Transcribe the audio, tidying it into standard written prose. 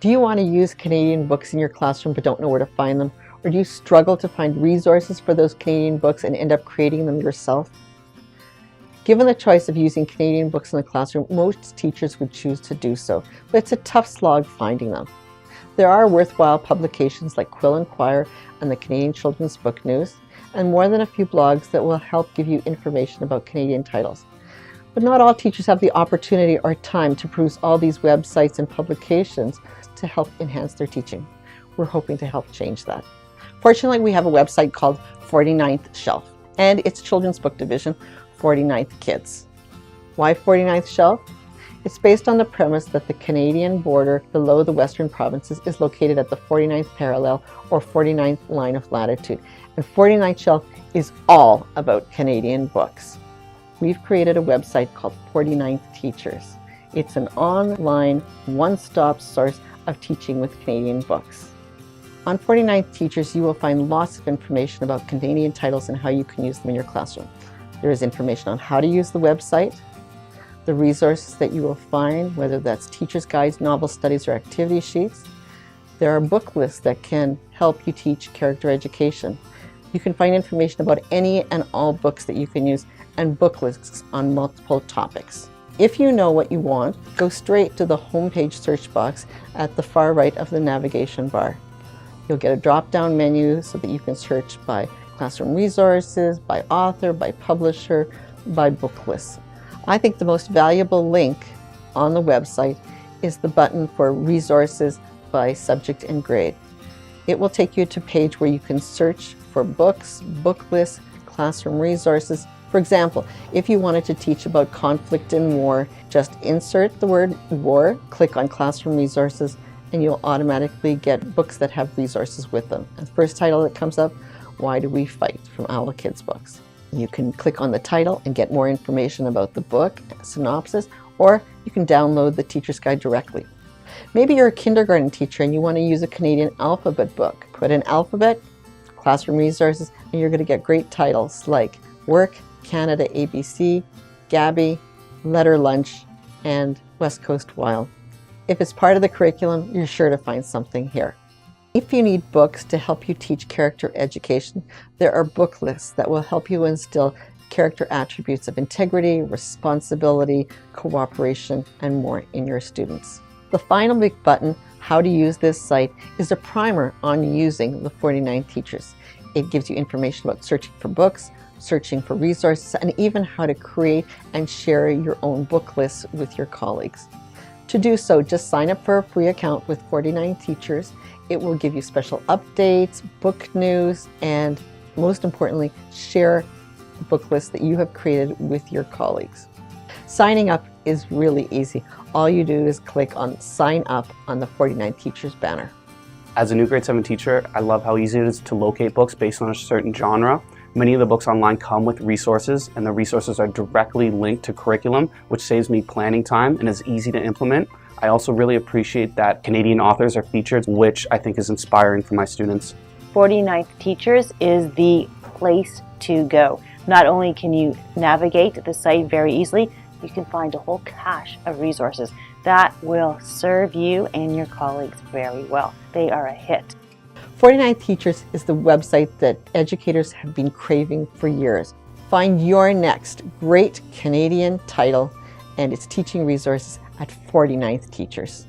Do you want to use Canadian books in your classroom but don't know where to find them? Or do you struggle to find resources for those Canadian books and end up creating them yourself? Given the choice of using Canadian books in the classroom, most teachers would choose to do so, but it's a tough slog finding them. There are worthwhile publications like Quill and Quire and the Canadian Children's Book News, and more than a few blogs that will help give you information about Canadian titles. But not all teachers have the opportunity or time to peruse all these websites and publications to help enhance their teaching. We're hoping to help change that. Fortunately, we have a website called 49th Shelf, and its children's book division, 49th Kids. Why 49th Shelf? It's based on the premise that the Canadian border below the Western provinces is located at the 49th parallel or 49th line of latitude, and 49th Shelf is all about Canadian books. We've created a website called 49th Teachers. It's an online, one-stop source of teaching with Canadian books. On 49th Teachers, you will find lots of information about Canadian titles and how you can use them in your classroom. There is information on how to use the website, the resources that you will find, whether that's teacher's guides, novel studies, or activity sheets. There are book lists that can help you teach character education. You can find information about any and all books that you can use and book lists on multiple topics. If you know what you want, go straight to the homepage search box at the far right of the navigation bar. You'll get a drop-down menu so that you can search by classroom resources, by author, by publisher, by book lists. I think the most valuable link on the website is the button for resources by subject and grade. It will take you to a page where you can search for books, book lists, classroom resources. For example, if you wanted to teach about conflict and war, just insert the word war, click on classroom resources, and you'll automatically get books that have resources with them. And the first title that comes up, Why Do We Fight? From Owla Kids Books. You can click on the title and get more information about the book, synopsis, or you can download the teacher's guide directly. Maybe you're a kindergarten teacher and you want to use a Canadian alphabet book. Put in alphabet, classroom resources, and you're going to get great titles like Work, Canada ABC, Gabby, Letter Lunch, and West Coast Wild. If it's part of the curriculum, you're sure to find something here. If you need books to help you teach character education, there are book lists that will help you instill character attributes of integrity, responsibility, cooperation, and more in your students. The final big button, How to Use This Site, is a primer on using the 49th Teachers. It gives you information about searching for books, searching for resources, and even how to create and share your own book lists with your colleagues. To do so, just sign up for a free account with 49th Teachers. It will give you special updates, book news, and most importantly, share the book lists that you have created with your colleagues. Signing up is really easy. All you do is click on Sign Up on the 49th Teachers banner. As a new grade 7 teacher, I love how easy it is to locate books based on a certain genre. Many of the books online come with resources, and the resources are directly linked to curriculum, which saves me planning time and is easy to implement. I also really appreciate that Canadian authors are featured, which I think is inspiring for my students. 49th Teachers is the place to go. Not only can you navigate the site very easily, you can find a whole cache of resources that will serve you and your colleagues very well. They are a hit. 49th Teachers is the website that educators have been craving for years. Find your next great Canadian title and its teaching resources at 49th Teachers.